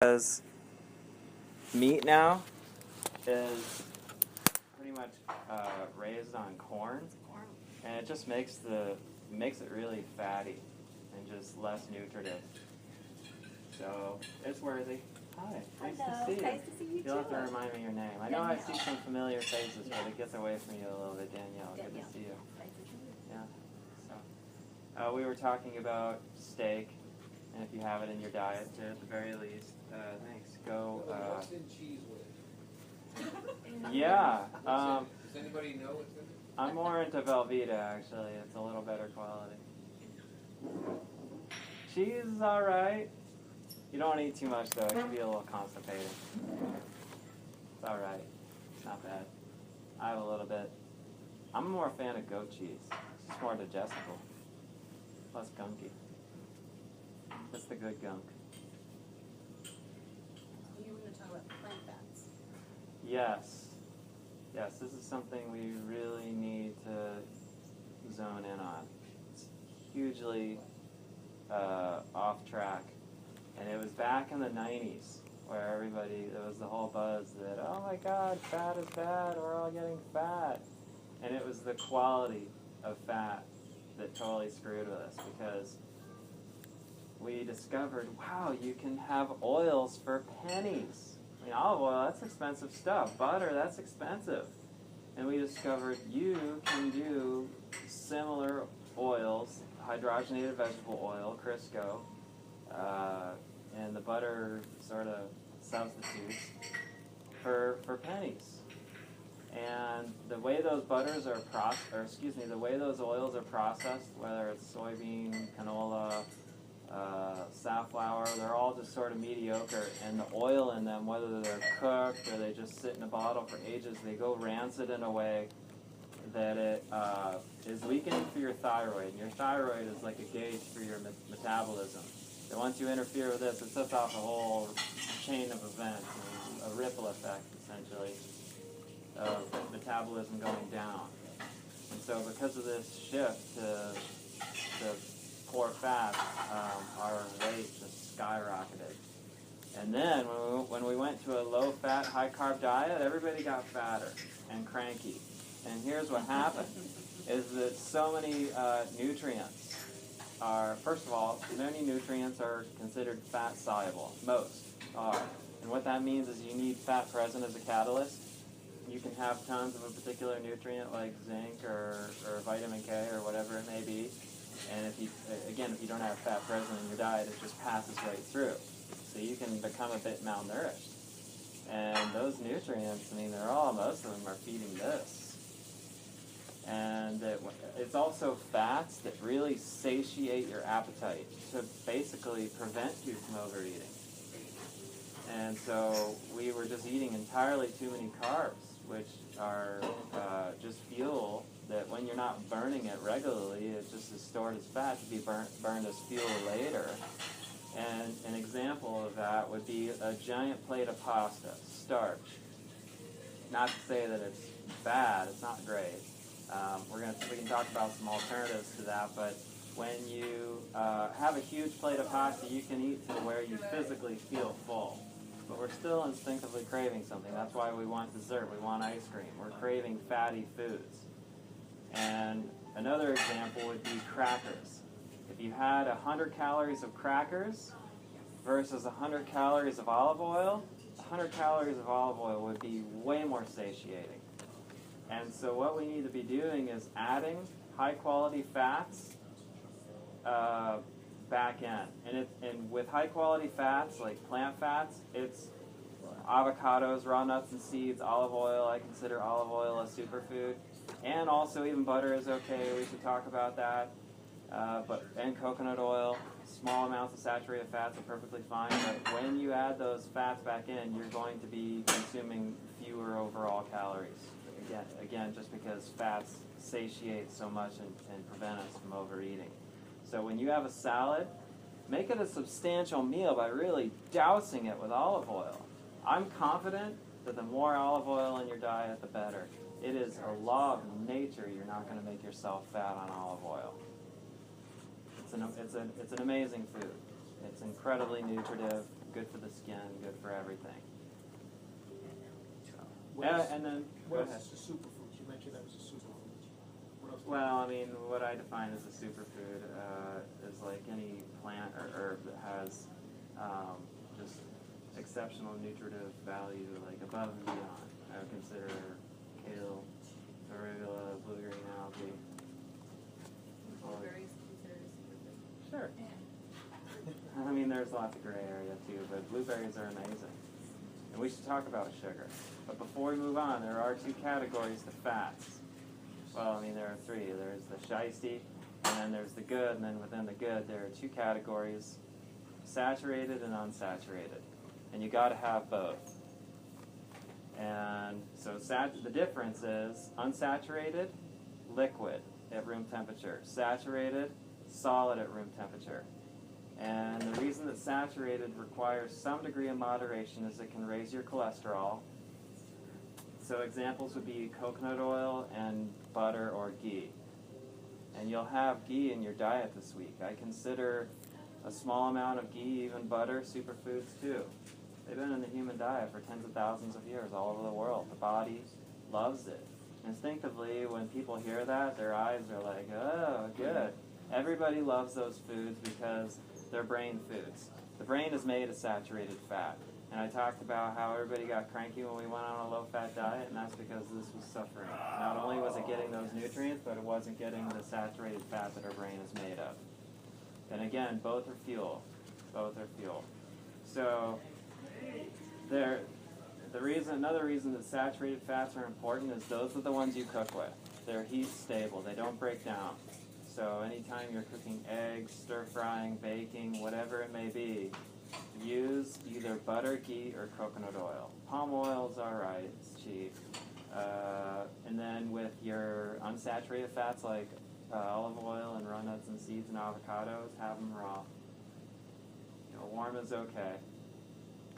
Because meat now is pretty much raised on corn, and it just makes it really fatty and just less nutritive. So it's worthy. Hi, nice to see you. Nice to see you You'll have too. to remind me your name. I know I see some familiar faces, but it gets away from you a little bit, Danielle. Good to see you. Yeah. So we were talking about steak, and if you have it in your diet, at the very least, thanks. Go. What's in cheese whiz? Yeah. Does anybody know what's in it? I'm more into Velveeta, actually. It's a little better quality. Cheese is alright. You don't eat too much, though. It can be a little constipating. It's alright. It's not bad. I have a little bit. I'm more a fan of goat cheese. It's just more digestible. Less gunky. It's the good gunk. You were going to talk about plant fats. Yes. Yes, this is something we really need to zone in on. It's hugely off track. And it was back in the 90s where there was the whole buzz that, oh my God, fat is bad, we're all getting fat. And it was the quality of fat that totally screwed with us, because we discovered, wow, you can have oils for pennies. I mean, olive oil, that's expensive stuff. Butter, that's expensive. And we discovered you can do similar oils, hydrogenated vegetable oil, Crisco, and the butter sort of substitutes for pennies. And the way those the way those oils are processed, whether it's soybean, canola, safflower, they're all just sort of mediocre. And the oil in them, whether they're cooked or they just sit in a bottle for ages, they go rancid in a way that it is weakening for your thyroid. And your thyroid is like a gauge for your metabolism. And once you interfere with this, it sets off a whole chain of events, a ripple effect, essentially, of metabolism going down. And so because of this shift to poor fat, our weight just skyrocketed. And then when we went to a low-fat, high-carb diet, everybody got fatter and cranky. And here's what happened, is that so many nutrients are, first of all, many nutrients are considered fat-soluble. Most are. And what that means is you need fat present as a catalyst. You can have tons of a particular nutrient like zinc or vitamin K or whatever it may be. And if you don't have fat present in your diet, it just passes right through. So you can become a bit malnourished. And those nutrients, most of them are feeding this. And it's also fats that really satiate your appetite to basically prevent you from overeating. And so we were just eating entirely too many carbs, which are just fuel that when you're not burning it regularly, it just is stored as fat to be burned as fuel later. And an example of that would be a giant plate of pasta, starch. Not to say that it's bad, it's not great. We can talk about some alternatives to that, but when you have a huge plate of pasta, you can eat to where you physically feel full. But we're still instinctively craving something. That's why we want dessert, we want ice cream. We're craving fatty foods. And another example would be crackers. If you had 100 calories of crackers versus 100 calories of olive oil, 100 calories of olive oil would be way more satiating. And so what we need to be doing is adding high-quality fats back in. And with high-quality fats, like plant fats, it's avocados, raw nuts and seeds, olive oil. I consider olive oil a superfood. And also even butter is okay. We should talk about that. And coconut oil, small amounts of saturated fats are perfectly fine. But when you add those fats back in, you're going to be consuming fewer overall calories. Again, just because fats satiate so much and prevent us from overeating. So when you have a salad, make it a substantial meal by really dousing it with olive oil. I'm confident that the more olive oil in your diet, the better. It is a law of nature. You're not going to make yourself fat on olive oil. It's an amazing food. It's incredibly nutritive. good for the skin, good for everything. What else- And then, go What ahead. else is the superfood? You mentioned that was a superfood. What else? Well, I mean, what I define as a superfood is like any plant or herb that has just exceptional nutritive value, like above and beyond. I would consider kale, arugula, blue-green algae. Blueberries considered a superfood. Sure. I mean, there's lots of gray area too, but blueberries are amazing. And we should talk about sugar. But before we move on, there are two categories to fats. Well, I mean, there are three. There's the shiesty, and then there's the good, and then within the good, there are two categories, saturated and unsaturated. And you got to have both. And so the difference is unsaturated, liquid at room temperature. Saturated, solid at room temperature. And the reason that saturated requires some degree of moderation is it can raise your cholesterol. So examples would be coconut oil and butter or ghee. And you'll have ghee in your diet this week. I consider a small amount of ghee, even butter, superfoods too. They've been in the human diet for tens of thousands of years all over the world. The body loves it. Instinctively, when people hear that, their eyes are like, oh, good. Everybody loves those foods because they're brain foods. The brain is made of saturated fat. And I talked about how everybody got cranky when we went on a low-fat diet, and that's because this was suffering. Not only was it getting those nutrients, but it wasn't getting the saturated fat that our brain is made of. And again, both are fuel. Both are fuel. So another reason that saturated fats are important is those are the ones you cook with. They're heat stable. They don't break down. So anytime you're cooking eggs, stir-frying, baking, whatever it may be, use either butter, ghee, or coconut oil. Palm oil is all right. It's cheap. And then with your unsaturated fats like olive oil and raw nuts and seeds and avocados, have them raw. You know, warm is okay,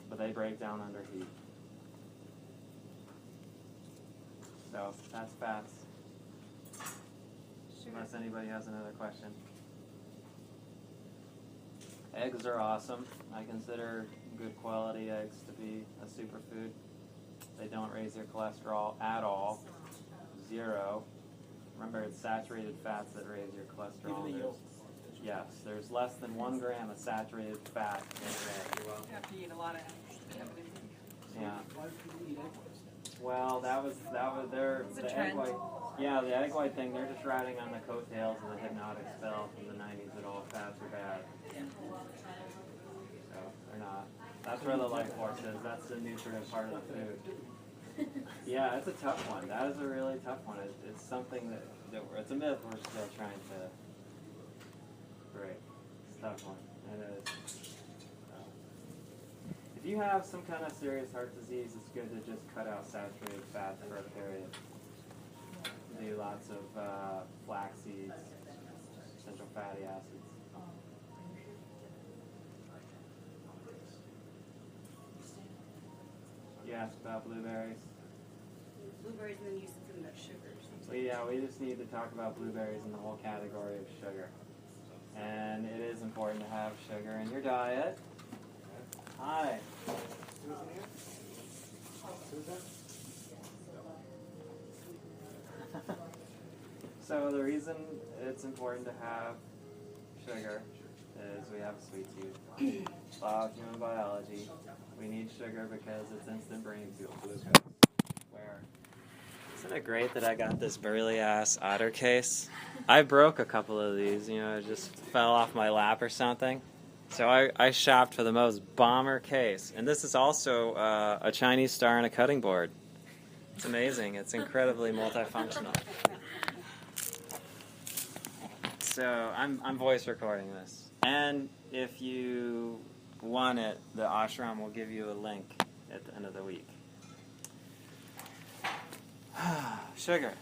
but they break down under heat. So that's fats. Unless anybody has another question. Eggs are awesome. I consider good quality eggs to be a superfood. They don't raise your cholesterol at all. Zero. Remember, it's saturated fats that raise your cholesterol. Even the yolk. Yes, there's less than 1 gram of saturated fat in an egg. You have to eat a lot of eggs to have it in. Yeah. Why do people eat egg whites then? Well, that was their It's a the egg trend. white. Yeah, the egg white thing. They're just riding on the coattails of the hypnotic spell from the '90s that all fats are bad. So they're not. That's where the life force is. That's the nutritive part of the food. Yeah, it's a tough one. That is a really tough one. It's something that it's a myth we're still trying to break. It's a tough one. It is. If you have some kind of serious heart disease, it's good to just cut out saturated fats for a period. Do lots of flax seeds, essential fatty acids. You asked about blueberries. Blueberries, and then you said something about sugar or something. So yeah, we just need to talk about blueberries in the whole category of sugar. And it is important to have sugar in your diet. Hi. So the reason it's important to have sugar is we have a sweet tooth. Law of human biology. We need sugar because it's instant brain fuel. Where? Isn't it great that I got this burly ass otter case? I broke a couple of these, it just fell off my lap or something. So I shopped for the most bomber case. And this is also a Chinese star and a cutting board. It's amazing. It's incredibly multifunctional. So I'm voice recording this. And if you want it, the ashram will give you a link at the end of the week. Sugar.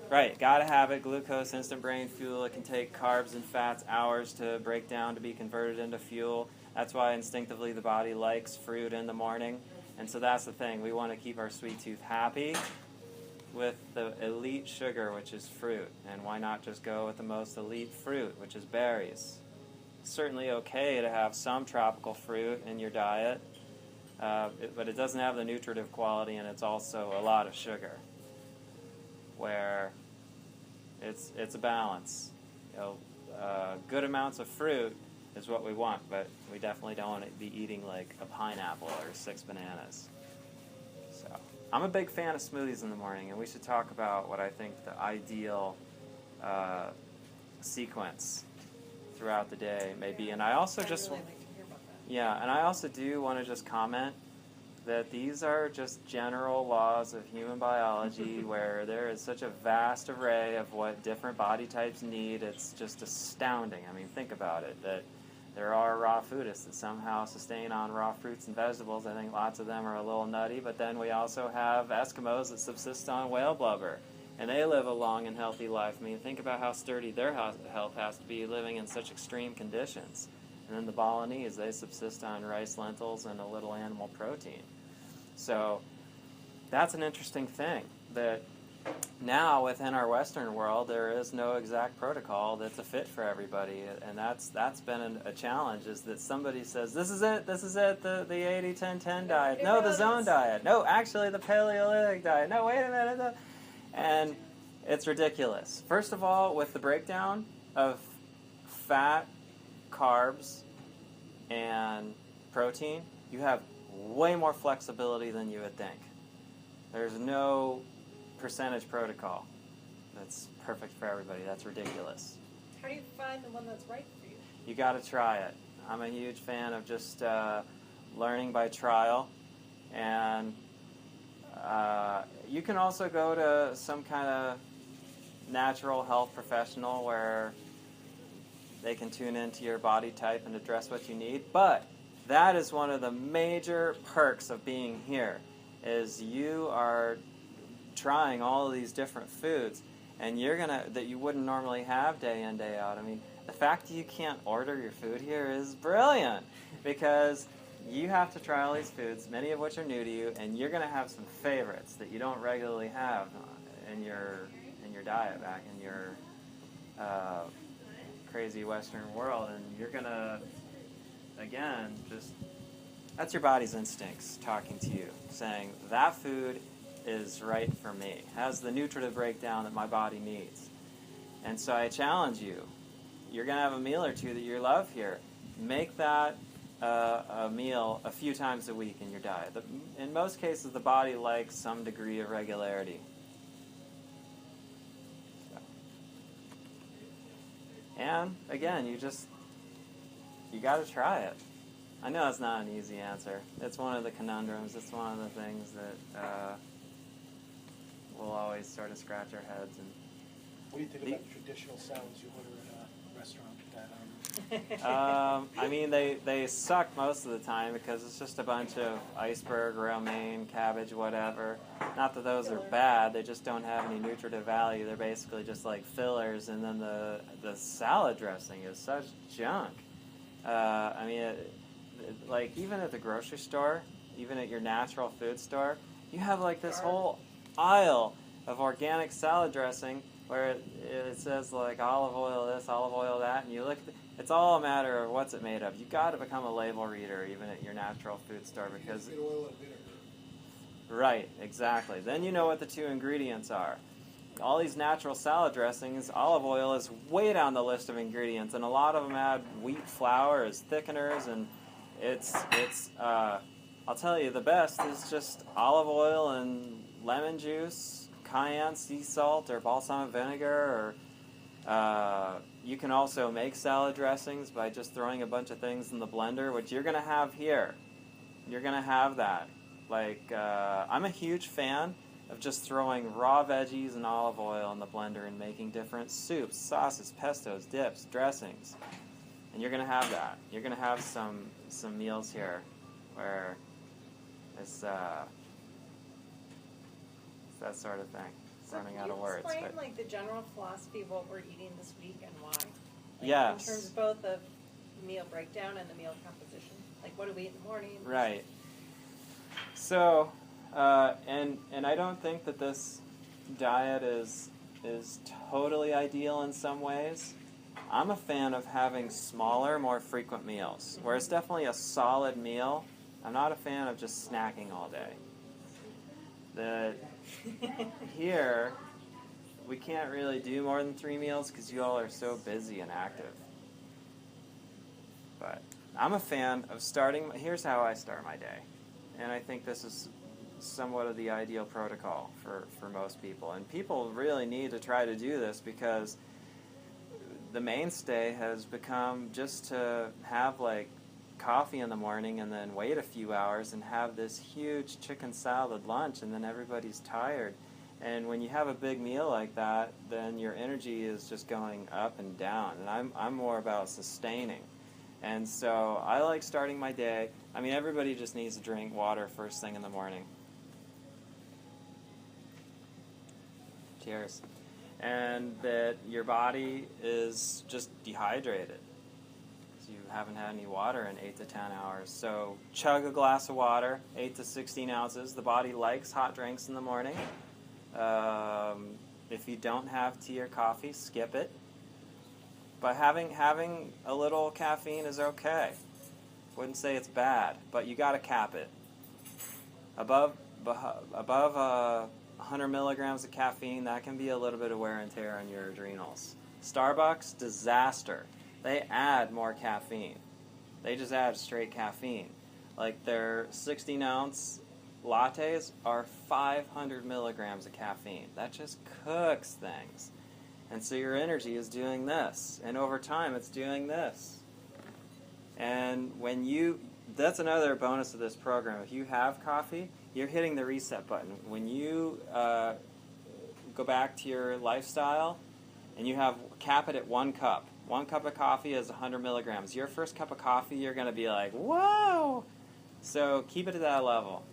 Right, gotta have it. Glucose, instant brain fuel. It can take carbs and fats hours to break down to be converted into fuel. That's why instinctively the body likes fruit in the morning. And so that's the thing. We want to keep our sweet tooth happy with the elite sugar, which is fruit. And why not just go with the most elite fruit, which is berries? certainly okay to have some tropical fruit in your diet, but it doesn't have the nutritive quality, and it's also a lot of sugar, where it's a balance. Good amounts of fruit is what we want, but we definitely don't want to be eating like a pineapple or 6 bananas. So I'm a big fan of smoothies in the morning, and we should talk about what I think the ideal sequence throughout the day may be. And I also I'd just really like to hear about that. yeah, and I also do want to just comment that these are just general laws of human biology where there is such a vast array of what different body types need. It's just astounding. I mean, think about it, that there are raw foodists that somehow sustain on raw fruits and vegetables. I think lots of them are a little nutty, but then we also have Eskimos that subsist on whale blubber, and they live a long and healthy life. I mean, think about how sturdy their health has to be living in such extreme conditions. And then the Balinese, they subsist on rice, lentils, and a little animal protein. So that's an interesting thing, that now within our Western world there is no exact protocol that's a fit for everybody, and that's been a challenge, is that somebody says, this is it, the 80-10-10 diet. No, the zone diet. No, actually the Paleolithic diet. No, wait a minute. And it's ridiculous. First of all, with the breakdown of fat, carbs, and protein, you have way more flexibility than you would think. There's no percentage protocol that's perfect for everybody. That's ridiculous. How do you find the one that's right for you? You got to try it. I'm a huge fan of just learning by trial, and you can also go to some kind of natural health professional where they can tune into your body type and address what you need. But that is one of the major perks of being here, is you are trying all of these different foods, and that you wouldn't normally have day in, day out. I mean, the fact that you can't order your food here is brilliant, because you have to try all these foods, many of which are new to you, and you're going to have some favorites that you don't regularly have in your diet back in your crazy Western world, and you're going to, again, that's your body's instincts talking to you, saying that food is right for me, has the nutritive breakdown that my body needs. And so I challenge you, you're going to have a meal or two that you love here. Make that a meal a few times a week in your diet. In most cases, the body likes some degree of regularity. So. And again, you got to try it. I know it's not an easy answer. It's one of the conundrums. It's one of the things that we'll always sort of scratch our heads. And What do you think about the traditional salads you order at a restaurant? I mean, they suck most of the time because it's just a bunch of iceberg, romaine, cabbage, whatever. Not that those are bad, they just don't have any nutritive value. They're basically just like fillers, and then the salad dressing is such junk. I mean, like even at the grocery store, even at your natural food store, you have like this whole aisle of organic salad dressing where it says like olive oil this, olive oil that, and you look, it's all a matter of what's it made of. You've got to become a label reader even at your natural food store, because Good oil and vinegar. right, exactly. Then you know what the two ingredients are. All these natural salad dressings, olive oil is way down the list of ingredients, and a lot of them add wheat flour as thickeners, and it's I'll tell you, the best is just olive oil and lemon juice, cayenne sea salt, or balsamic vinegar, or you can also make salad dressings by just throwing a bunch of things in the blender, which you're going to have here. You're going to have that. Like, I'm a huge fan of just throwing raw veggies and olive oil in the blender and making different soups, sauces, pestos, dips, dressings. And you're going to have that. You're going to have some meals here where it's that sort of thing. So Running can out you of words. explain But like the general philosophy of what we're eating this week and why? Like, yes. In terms of both the meal breakdown and the meal composition. Like what do we eat in the morning? Right. So, and I don't think that this diet is totally ideal in some ways. I'm a fan of having smaller, more frequent meals, where it's definitely a solid meal. I'm not a fan of just snacking all day. Here, we can't really do more than 3 meals because you all are so busy and active. But I'm a fan of starting. Here's how I start my day, and I think this is somewhat of the ideal protocol for most people. And people really need to try to do this because the mainstay has become just to have like coffee in the morning and then wait a few hours and have this huge chicken salad lunch, and then everybody's tired. And when you have a big meal like that, then your energy is just going up and down. And I'm more about sustaining. And so I like starting my day. I mean, everybody just needs to drink water first thing in the morning. Cheers. And that your body is just dehydrated. So you haven't had any water in 8 to 10 hours. So chug a glass of water, 8 to 16 ounces. The body likes hot drinks in the morning. If you don't have tea or coffee, skip it. But having a little caffeine is okay. Wouldn't say it's bad, but you got to cap it. Above 100 milligrams of caffeine, that can be a little bit of wear and tear on your adrenals. Starbucks, disaster. They add more caffeine. They just add straight caffeine. Like their 16-ounce lattes are 500 milligrams of caffeine. That just cooks things. And so your energy is doing this. And over time, it's doing this. And that's another bonus of this program. If you have coffee, you're hitting the reset button. When you go back to your lifestyle and you cap it at 1 cup. 1 cup of coffee is 100 milligrams. Your first cup of coffee, you're going to be like, whoa! So keep it at that level.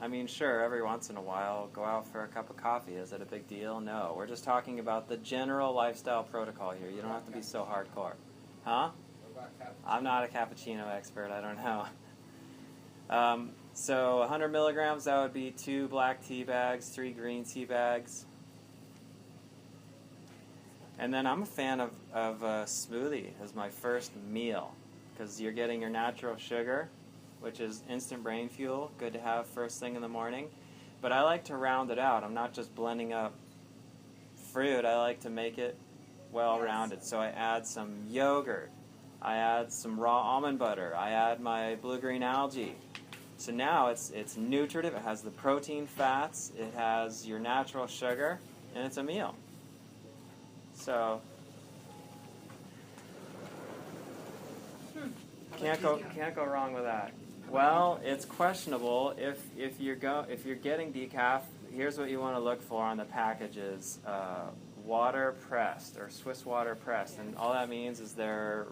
I mean, sure, every once in a while, go out for a cup of coffee. Is it a big deal? No. We're just talking about the general lifestyle protocol here. You don't have to be so hardcore. Huh? I'm not a cappuccino expert. I don't know. So 100 milligrams, that would be 2 black tea bags, 3 green tea bags. And then I'm a fan of a smoothie as my first meal because you're getting your natural sugar, which is instant brain fuel, good to have first thing in the morning. But I like to round it out. I'm not just blending up fruit. I like to make it well-rounded. So I add some yogurt. I add some raw almond butter. I add my blue-green algae. So now it's nutritive. It has the protein fats. It has your natural sugar. And it's a meal. So can't go wrong with that. Well, it's questionable if you're getting decaf. Here's what you want to look for on the packages: water pressed or Swiss water pressed, and all that means is they're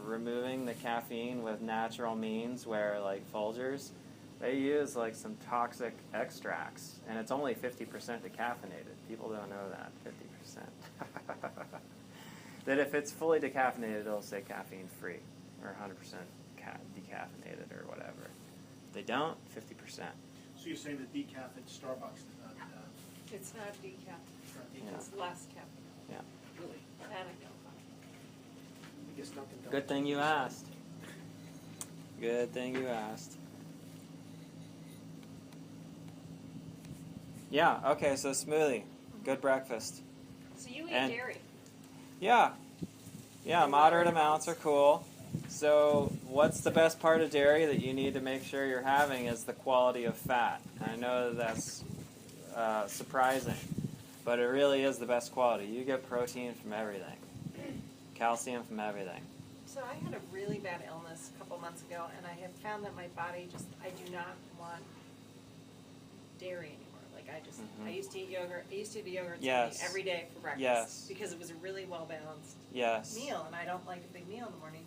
removing the caffeine with natural means. Where like Folgers, they use like some toxic extracts, and it's only 50% decaffeinated. People don't know that 50%. That if it's fully decaffeinated, it'll say caffeine free or 100% decaffeinated or whatever. If they don't, 50%. So you're saying the decaf at Starbucks is not... It's not decaf. Yeah. It's less caffeine. Yeah. Really? And I know. I guess Dunkin' Donuts. Good thing you asked. Good thing you asked. Yeah, okay, so smoothie. Good breakfast. So you eat And- dairy. Yeah. Yeah, moderate amounts are cool. So what's the best part of dairy that you need to make sure you're having is the quality of fat. And I know that's surprising, but it really is the best quality. You get protein from everything, calcium from everything. So I had a really bad illness a couple months ago, and I have found that my body I do not want dairy anymore. Like I used to eat yogurt. I used to eat yogurt Yes. every day for breakfast. Yes. Because it was a really well balanced Yes. meal, and I don't like a big meal in the morning.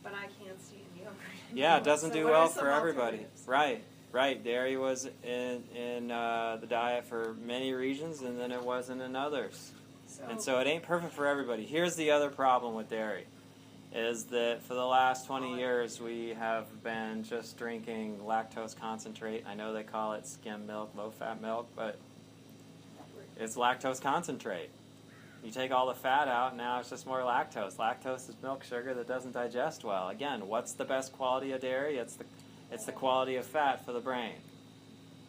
But I can't stand yogurt Yeah, anymore. it doesn't So do what well are some for everybody. alternatives? Right. Dairy was in the diet for many regions, and then it wasn't in others. And so it ain't perfect for everybody. Here's the other problem with dairy, is that for the last 20 years we have been just drinking lactose concentrate. I know they call it skim milk, low-fat milk, but it's lactose concentrate. You take all the fat out, and now it's just more lactose. Lactose is milk sugar that doesn't digest well. Again, what's the best quality of dairy? It's the quality of fat for the brain.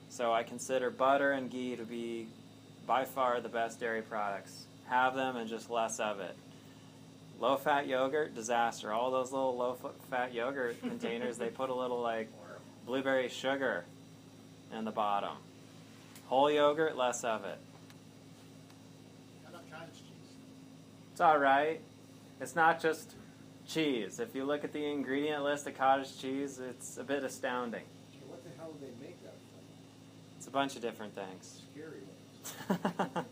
So I consider butter and ghee to be by far the best dairy products. Have them and just less of it. Low-fat yogurt, disaster. All those little low-fat yogurt containers, they put a little like blueberry sugar in the bottom. Whole yogurt, less of it. How about cottage cheese? It's all right. It's not just cheese. If you look at the ingredient list of cottage cheese, it's a bit astounding. Gee, what the hell do they make that from? It's a bunch of different things. Scary ones.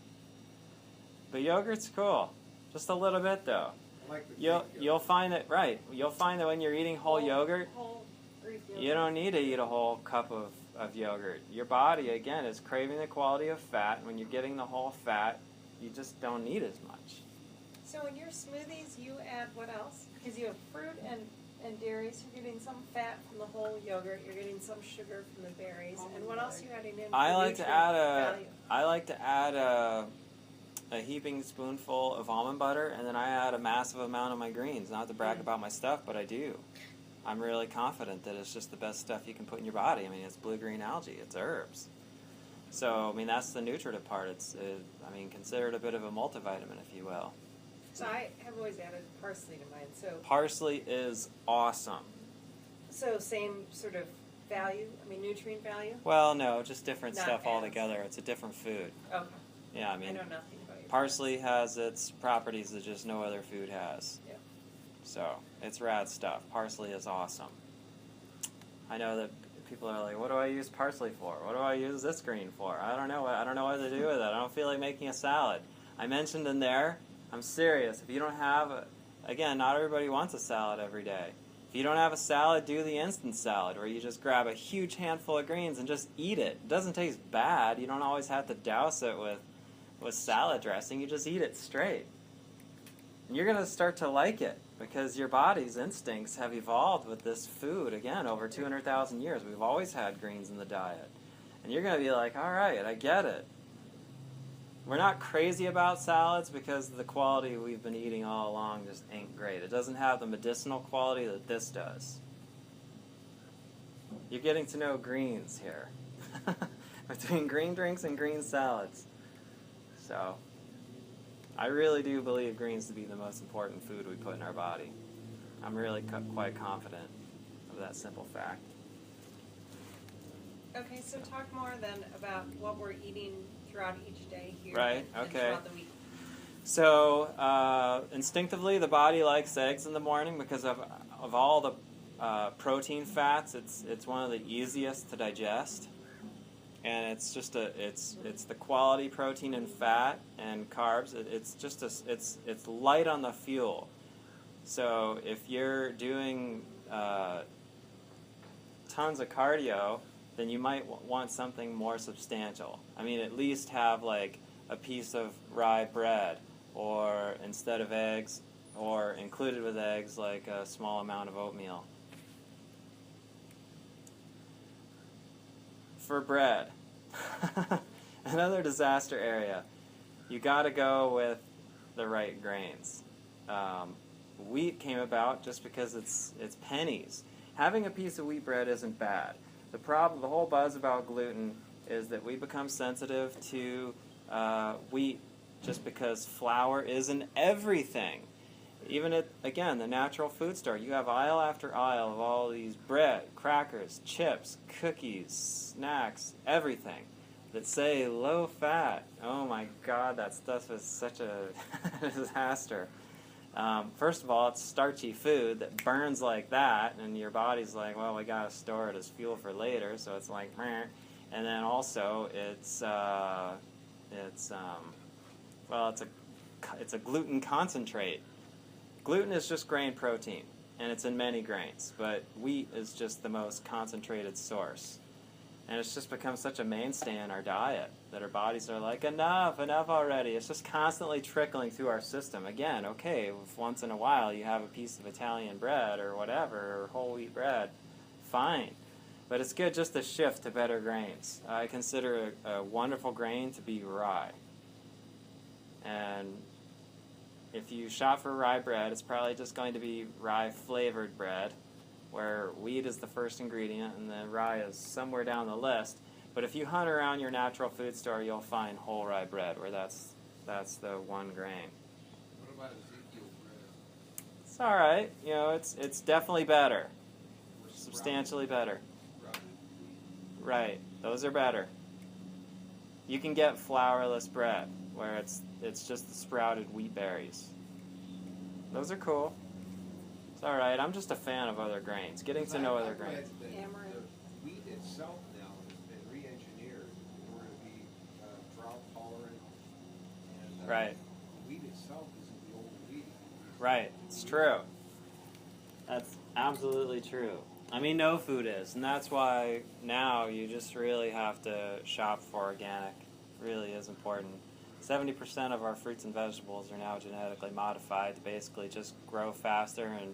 But yogurt's cool. Just a little bit though. I like the You'll find that You'll find that when you're eating whole yogurt, Whole Greek yogurt. you don't need to eat a whole cup of yogurt. Your body again is craving the quality of fat. When you're getting the whole fat, you just don't need as much. So in your smoothies, you add what else? Because you have fruit and dairy, so you're getting some fat from the whole yogurt. You're getting some sugar from the berries. And what else are you adding in? I for like to nutrient add value? a heaping spoonful of almond butter, and then I add a massive amount of my greens. Not to brag about my stuff, but I do. I'm really confident that it's just the best stuff you can put in your body. I mean, it's blue-green algae. It's herbs. So, I mean, that's the nutritive part. Consider it a bit of a multivitamin, if you will. So I have always added parsley to mine. So Parsley is awesome. same sort of value. I mean, nutrient value. Well, no, just different Not stuff as. altogether. It's a different food. Okay. Yeah, I I mean, know nothing about your parsley has its properties that just no other food has. Yeah. So, it's rad stuff. Parsley is awesome. I know that people are like, what do I use parsley for? What do I use this green for? I don't know. I don't know what to do with it. I don't feel like making a salad. I mentioned in there, I'm serious. If you don't have again, not everybody wants a salad every day. If you don't have a salad, do the instant salad, where you just grab a huge handful of greens and just eat it. It doesn't taste bad. You don't always have to douse it with salad dressing. You just eat it straight. And you're going to start to like it, because your body's instincts have evolved with this food, again, over 200,000 years. We've always had greens in the diet. And you're going to be like, all right, I get it. We're not crazy about salads because the quality we've been eating all along just ain't great. It doesn't have the medicinal quality that this does. You're getting to know greens here. Between green drinks and green salads. So, I really do believe greens to be the most important food we put in our body. I'm really quite confident of that simple fact. Okay, so talk more then about what we're eating throughout each day here. Right, and okay. throughout the week. So, instinctively, the body likes eggs in the morning because of all the protein fats. It's one of the easiest to digest, and it's just it's the quality protein and fat and carbs. It's light on the fuel. So if you're doing tons of cardio, then you might want something more substantial. I mean, at least have like a piece of rye bread, or instead of eggs, or included with eggs, like a small amount of oatmeal. For bread, another disaster area. You got to go with the right grains. Wheat came about just because it's pennies. Having a piece of wheat bread isn't bad. The whole buzz about gluten is that we become sensitive to wheat just because flour isn't everything. Even at, again, the natural food store, you have aisle after aisle of all these bread, crackers, chips, cookies, snacks, everything that say low fat. Oh my God, that stuff is such a disaster. First of all, it's starchy food that burns like that, and your body's like, well, we gotta store it as fuel for later, so it's like, meh. And then also, it's a gluten concentrate. Gluten is just grain protein, and it's in many grains, but wheat is just the most concentrated source. And it's just become such a mainstay in our diet that our bodies are like, enough already. It's just constantly trickling through our system. Again, okay, if once in a while you have a piece of Italian bread or whatever, or whole wheat bread, fine. But it's good just to shift to better grains. I consider a wonderful grain to be rye. And if you shop for rye bread, it's probably just going to be rye flavored bread, where wheat is the first ingredient and then rye is somewhere down the list. But if you hunt around your natural food store, you'll find whole rye bread, where that's the one grain. What about Ezekiel bread? It's all right. You know, it's definitely better, substantially better. Right, those are better. You can get flourless bread, where it's just the sprouted wheat berries. Those are cool. It's all right. I'm just a fan of other grains. Getting to know other grains. Amaranth. The wheat itself now has been re-engineered in order to be drought tolerant. And, Right. The wheat itself isn't the old wheat. Right, it's true. That's absolutely true. I mean, no food is, and that's why now you just really have to shop for organic. It really is important. 70% of our fruits and vegetables are now genetically modified to basically just grow faster and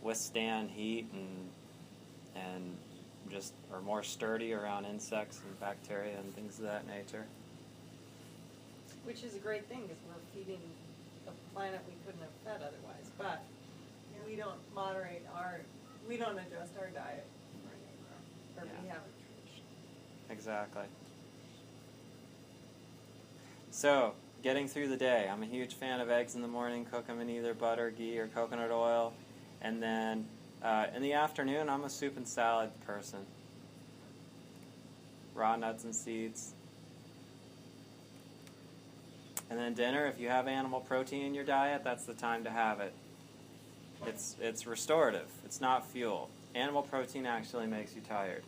withstand heat and just are more sturdy around insects and bacteria and things of that nature. Which is a great thing, because we're feeding a planet we couldn't have fed otherwise, but we don't we don't adjust our diet, or we Yeah. haven't traditionally. Exactly. So, getting through the day. I'm a huge fan of eggs in the morning. Cook them in either butter, ghee, or coconut oil. And then in the afternoon, I'm a soup and salad person. Raw nuts and seeds. And then dinner, if you have animal protein in your diet, that's the time to have it. It's restorative. It's not fuel. Animal protein actually makes you tired.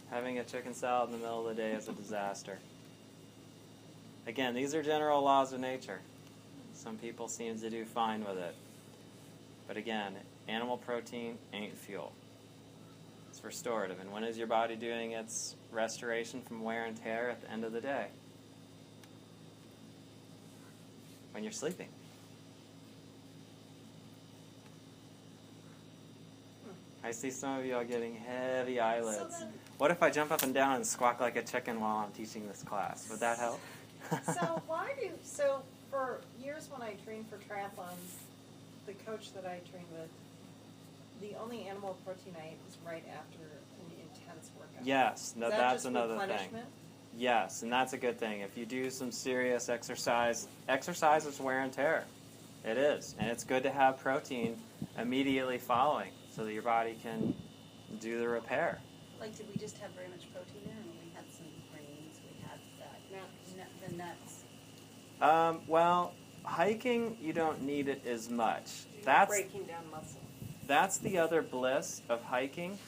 Having a chicken salad in the middle of the day is a disaster. Again, these are general laws of nature. Some people seem to do fine with it. But again, animal protein ain't fuel. It's restorative. And when is your body doing its restoration from wear and tear? At the end of the day. When you're sleeping. I see some of you all getting heavy eyelids. What if I jump up and down and squawk like a chicken while I'm teaching this class? Would that help? So for years when I trained for triathlons, the coach that I trained with, the only animal protein I ate was right after an intense workout. Yes, no, Is that that's just another thing. replenishment? Yes, and that's a good thing. If you do some serious exercise is wear and tear. It is. And it's good to have protein immediately following so that your body can do the repair. Like, did we just have very much protein there? I mean, we had some grains, we had the nuts. Well, hiking, you don't need it as much. You're breaking down muscle. That's the other bliss of hiking.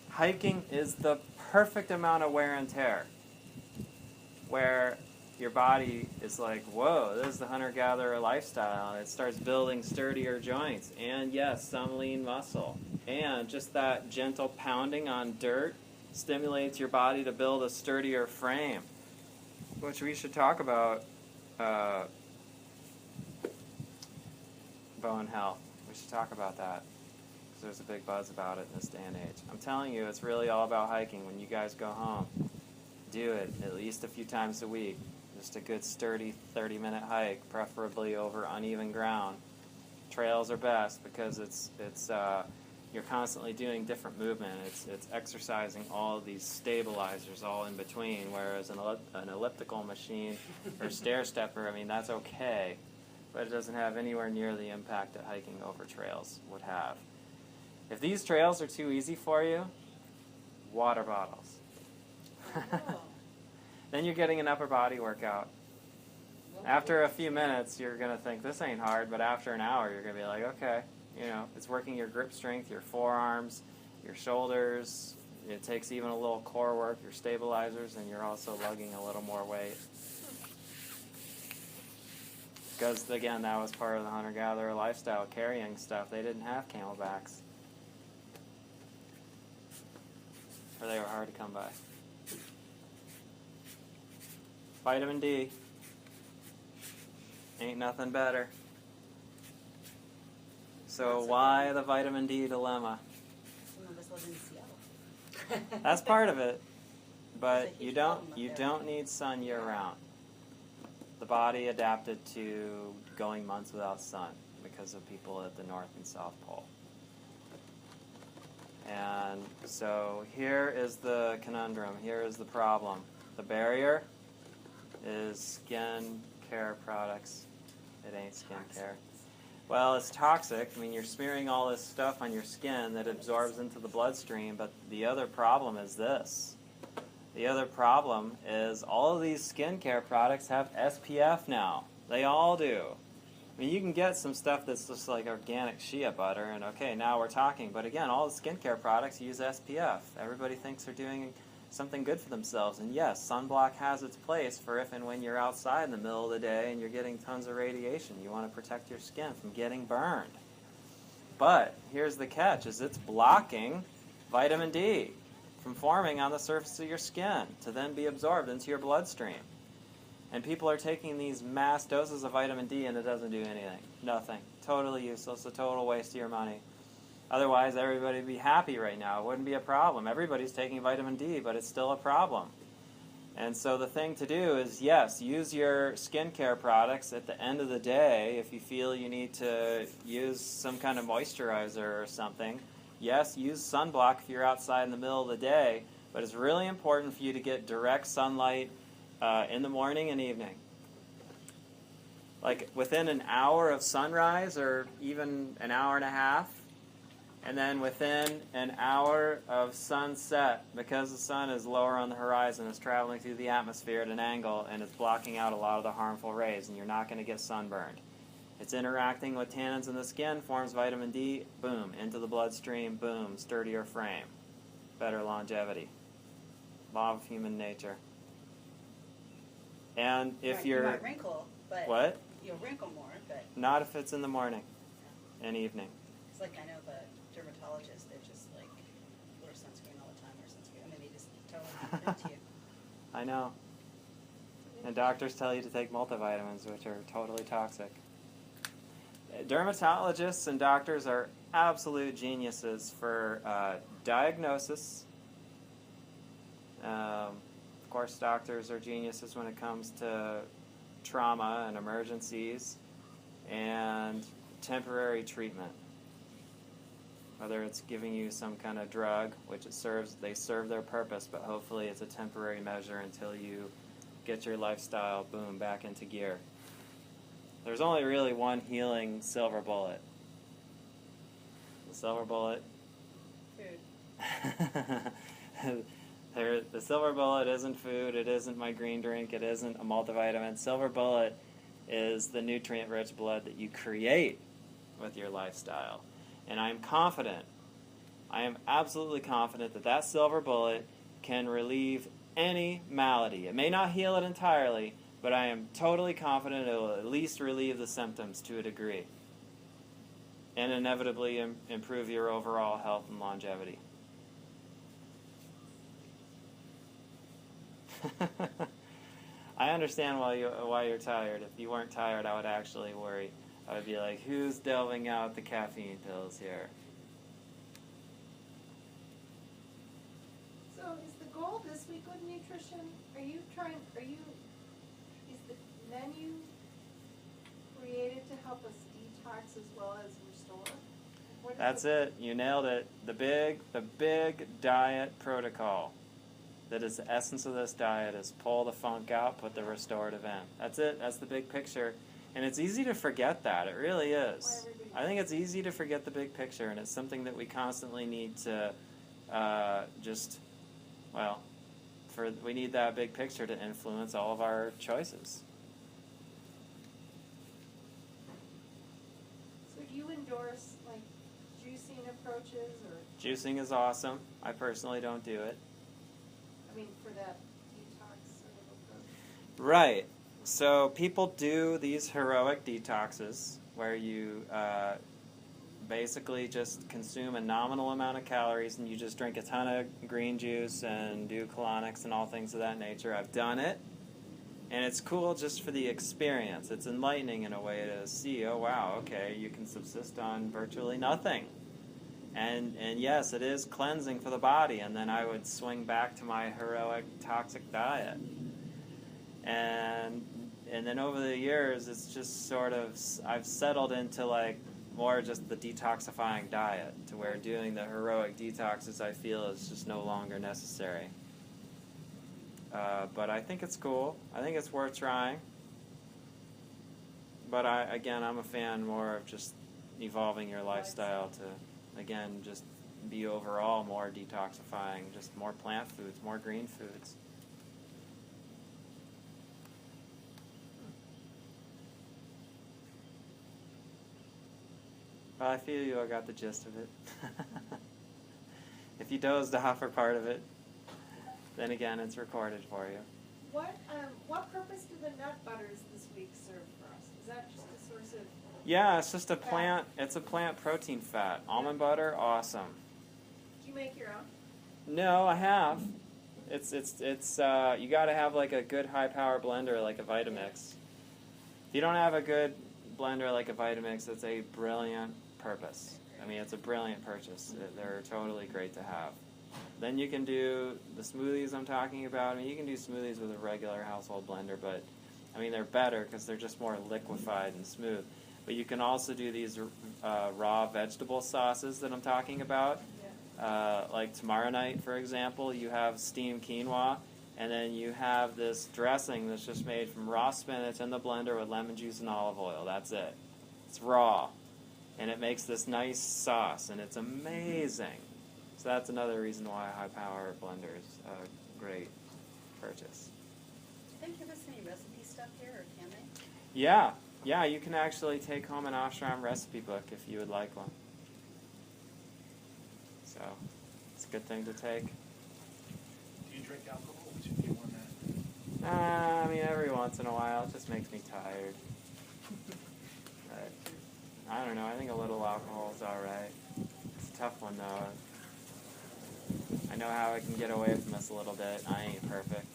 Hiking is the perfect amount of wear and tear, where your body is like, whoa, this is the hunter-gatherer lifestyle, and it starts building sturdier joints, and yes, some lean muscle, and just that gentle pounding on dirt stimulates your body to build a sturdier frame, which we should talk about bone health. We should talk about that, because there's a big buzz about it in this day and age. I'm telling you, it's really all about hiking. When you guys go home, do it at least a few times a week. Just a good sturdy 30-minute hike, preferably over uneven ground. Trails are best because it's you're constantly doing different movement. It's exercising all of these stabilizers all in between, whereas an elliptical machine or stair stepper, I mean, that's okay, but it doesn't have anywhere near the impact that hiking over trails would have. If these trails are too easy for you, water bottles. Oh. Then you're getting an upper body workout. After a few minutes, you're going to think, this ain't hard, but after an hour, you're going to be like, okay, you know, it's working your grip strength, your forearms, your shoulders. It takes even a little core work, your stabilizers, and you're also lugging a little more weight. Because, again, that was part of the hunter-gatherer lifestyle, carrying stuff. They didn't have camelbacks. Or they were hard to come by. Vitamin D. Ain't nothing better. So why the vitamin D dilemma? Some of us live in Seattle. That's part of it. But It's a you huge don't problem up you there. don't need sun year round. The body adapted to going months without sun. because of people at the North and South Pole. And so here is the conundrum, here is the problem. The barrier is skin care products. It ain't skin care. Well, it's toxic. I mean, you're smearing all this stuff on your skin that absorbs into the bloodstream, but the other problem is this. The other problem is all of these skincare products have SPF now. They all do. I mean, you can get some stuff that's just like organic shea butter, and okay, now we're talking. But again, all the skincare products use SPF. Everybody thinks they're doing something good for themselves. And yes, sunblock has its place for if and when you're outside in the middle of the day and you're getting tons of radiation. You want to protect your skin from getting burned. But here's the catch, is it's blocking vitamin D from forming on the surface of your skin to then be absorbed into your bloodstream. And people are taking these mass doses of vitamin D and it doesn't do anything. Nothing. Totally useless. A total waste of your money. Otherwise, everybody would be happy right now. It wouldn't be a problem. Everybody's taking vitamin D, but it's still a problem. And so the thing to do is, yes, use your skincare products at the end of the day if you feel you need to use some kind of moisturizer or something. Yes, use sunblock if you're outside in the middle of the day, but it's really important for you to get direct sunlight in the morning and evening. Like within an hour of sunrise or even an hour and a half, and then within an hour of sunset, because the sun is lower on the horizon, it's traveling through the atmosphere at an angle and it's blocking out a lot of the harmful rays, and you're not going to get sunburned. It's interacting with tannins in the skin, forms vitamin D, boom, into the bloodstream, boom, sturdier frame, better longevity. Law of human nature. And if you might wrinkle, but what? You'll wrinkle more, but not if it's in the morning and evening. It's like I know the dermatologists, they're just like, wear sunscreen all the time, wear sunscreen. I mean, they just totally convince you. I know. And doctors tell you to take multivitamins, which are totally toxic. Dermatologists and doctors are absolute geniuses for diagnosis. Of course, doctors are geniuses when it comes to trauma and emergencies and temporary treatment. Whether it's giving you some kind of drug, which they serve their purpose, but hopefully it's a temporary measure until you get your lifestyle, boom, back into gear. There's only really one healing silver bullet. The silver bullet. Food. The silver bullet isn't food, it isn't my green drink, it isn't a multivitamin. Silver bullet is the nutrient-rich blood that you create with your lifestyle. And I'm confident, I am absolutely confident that that silver bullet can relieve any malady. It may not heal it entirely, but I am totally confident it will at least relieve the symptoms to a degree. And inevitably improve your overall health and longevity. I understand why you're tired. If you weren't tired, I would actually worry. I would be like, who's delving out the caffeine pills here? So is the goal this week with nutrition? Is the menu created to help us detox as well as restore? That's it. You nailed it. The big diet protocol. That is the essence of this diet is pull the funk out, put the restorative in. That's it. That's the big picture. And it's easy to forget that. It really is. I think it's easy to forget the big picture, and it's something that we constantly need to we need that big picture to influence all of our choices. So do you endorse like juicing approaches or? Juicing is awesome. I personally don't do it. I mean, for that detox sort of approach. Right. So people do these heroic detoxes where you basically just consume a nominal amount of calories and you just drink a ton of green juice and do colonics and all things of that nature. I've done it, and it's cool just for the experience. It's enlightening in a way to see, oh wow, okay, you can subsist on virtually nothing. And yes, it is cleansing for the body, and then I would swing back to my heroic toxic diet. And and then over the years, it's just sort of, I've settled into like more just the detoxifying diet, to where doing the heroic detoxes I feel is just no longer necessary. But I think it's cool. I think it's worth trying. But I'm a fan more of just evolving your lifestyle to, again, just be overall more detoxifying, just more plant foods, more green foods. Well, I feel you. I got the gist of it. If you dozed off for part of it, then again, it's recorded for you. What purpose do the nut butters this week serve for us? Is that just a source of? Yeah, it's just a plant. It's a plant protein fat. Almond butter, awesome. Do you make your own? No, I have. It's you got to have like a good high power blender like a Vitamix. If you don't have a good blender like a Vitamix, it's a brilliant purpose. I mean, it's a brilliant purchase. They're totally great to have. Then you can do the smoothies I'm talking about. I mean, you can do smoothies with a regular household blender, but I mean, they're better because they're just more liquefied and smooth. But you can also do these raw vegetable sauces that I'm talking about. Like tomorrow night, for example, you have steamed quinoa, and then you have this dressing that's just made from raw spinach in the blender with lemon juice and olive oil. That's it. It's raw. And it makes this nice sauce, and it's amazing. So that's another reason why a high-power blender is a great purchase. Do they give us any recipe stuff here, or can they? Yeah, you can actually take home an ashram recipe book if you would like one. So, it's a good thing to take. Do you drink alcohol? What's your view on that? I mean, every once in a while, it just makes me tired. But, I don't know, I think a little alcohol is alright. It's a tough one, though. I know how I can get away from this a little bit. I ain't perfect.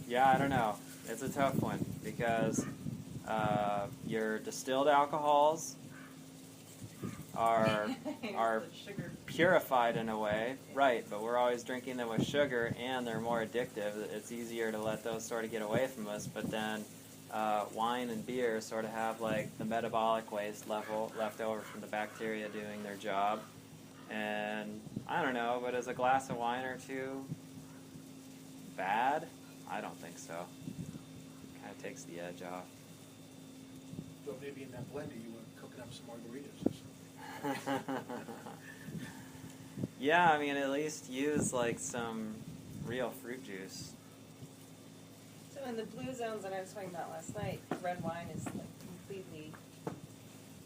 Yeah, I don't know. It's a tough one because your distilled alcohols are sugar. purified in a way, right? But we're always drinking them with sugar, and they're more addictive. It's easier to let those sort of get away from us. But then wine and beer sort of have like the metabolic waste left over from the bacteria doing their job. And I don't know, but is a glass of wine or two bad? I don't think so. Kind of takes the edge off. So maybe in that blender you were cooking up some margaritas or something. Yeah, I mean, at least use like some real fruit juice. So in the blue zones that I was talking about last night, red wine is like completely,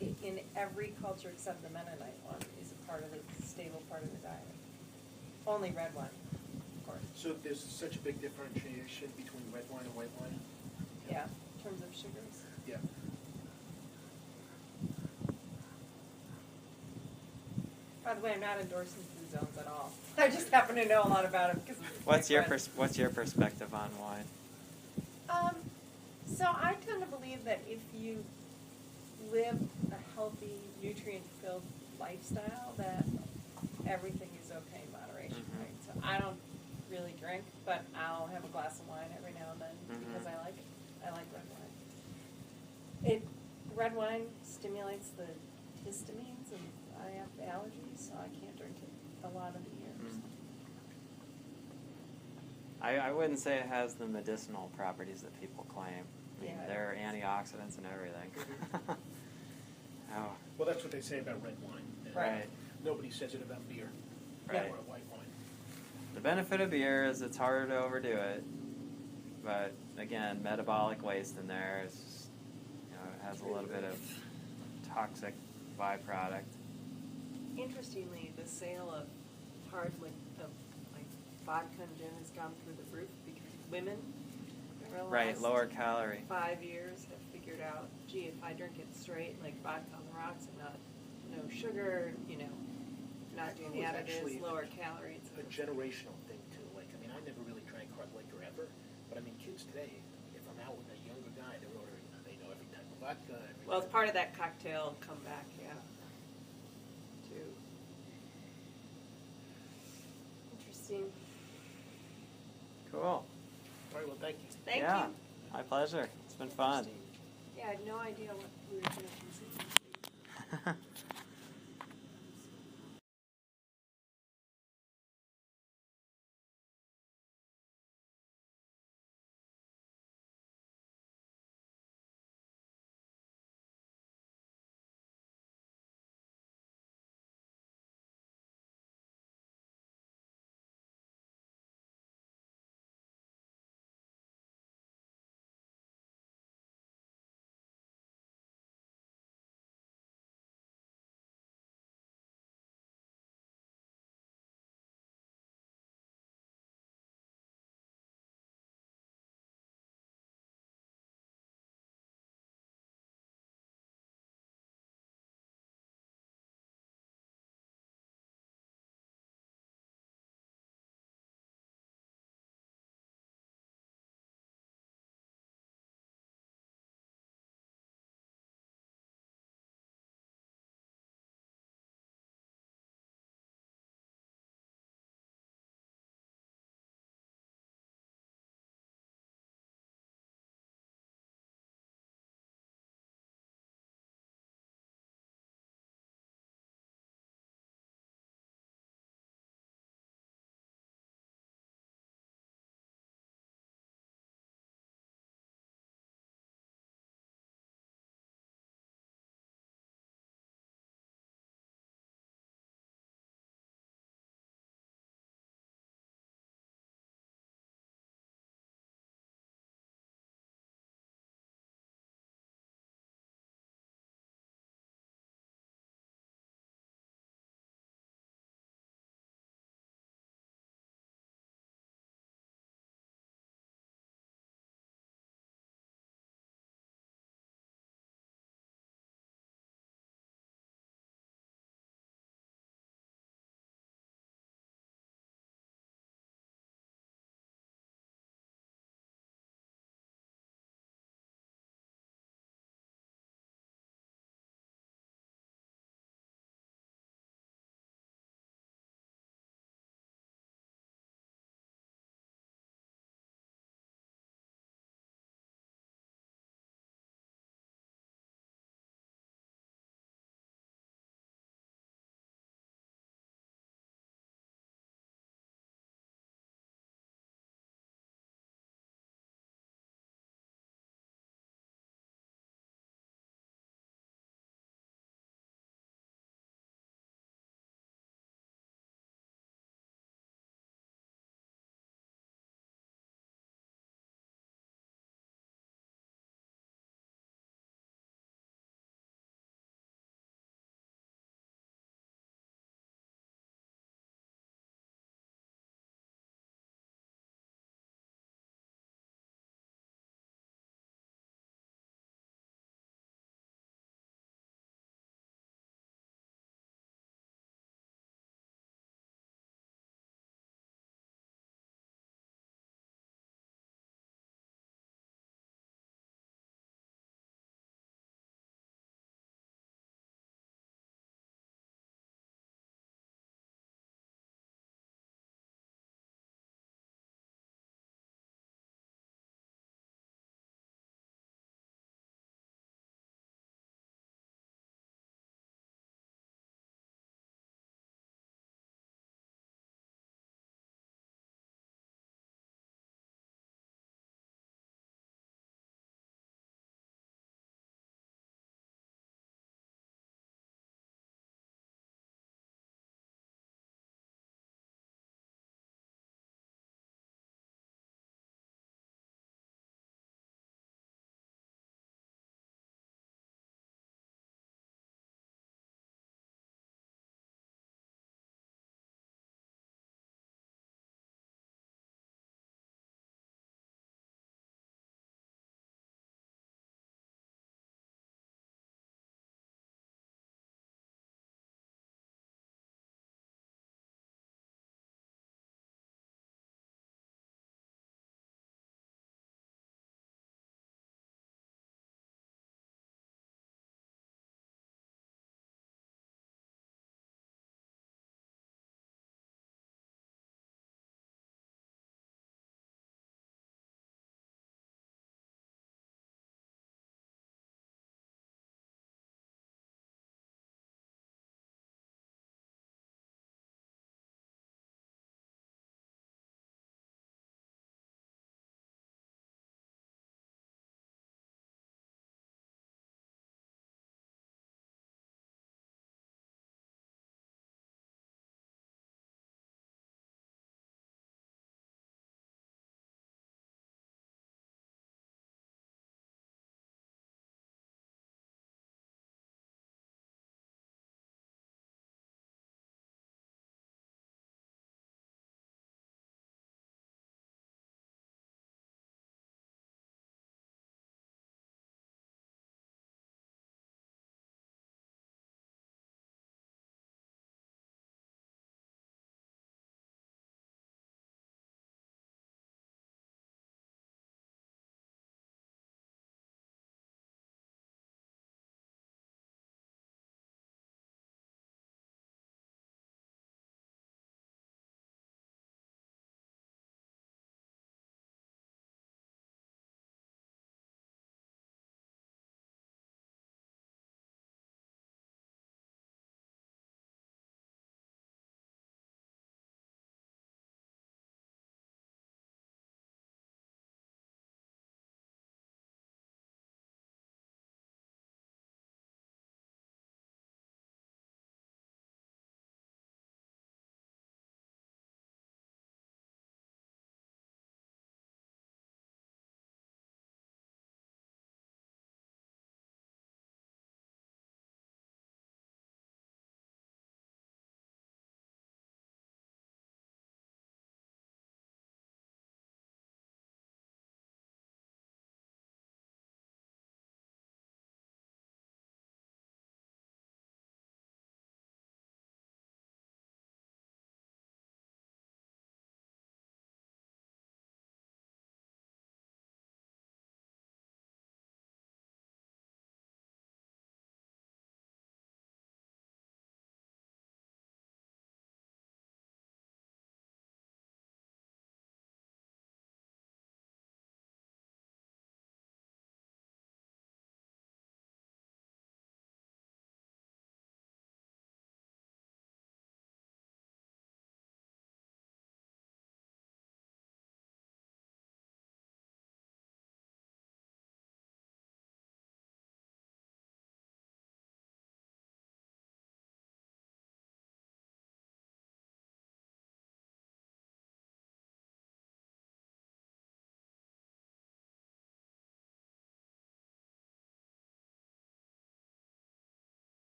in every culture except the Mennonite one, is a part of the stable part of the diet. Only red wine, of course. So there's such a big differentiation between red wine and white wine? Yeah, in terms of sugars. Yeah. By the way, I'm not endorsing blue zones at all. I just happen to know a lot about it because What's your perspective on wine? So I tend to believe that if you live a healthy, nutrient-filled lifestyle, that everything is okay in moderation, Mhm. right? So I don't really drink, but I'll have a glass of wine every now and then Mhm. because I like it. I like red wine. Red wine stimulates the histamines, and I have allergies, so I can't drink it a lot of the year. Mm. I wouldn't say it has the medicinal properties that people claim. I mean, Yeah. there are antioxidants and everything. Oh, Well, that's what they say about red wine. right, Nobody says it about beer right. or white wine. The benefit of beer is it's harder to overdo it, but again, metabolic waste in there is just, it has a little bit of toxic byproduct. Interestingly, the sale of vodka and gin has gone through the roof because women, for the Right, last lower calorie. 5 years, have figured out, gee, if I drink it straight, like vodka on the rocks, and no sugar, not doing the It's actually additives, lower calories. A generational thing too. Like, I mean, I never really drank hard liquor ever, but I mean, kids today, if I'm out with a younger guy, they're ordering, they know every type of vodka. Well, it's part of that cocktail comeback, yeah. Too. Interesting. Cool. All right, well, thank you. Thank Yeah, you. my pleasure. It's been fun. Yeah, I had no idea what we were gonna consider.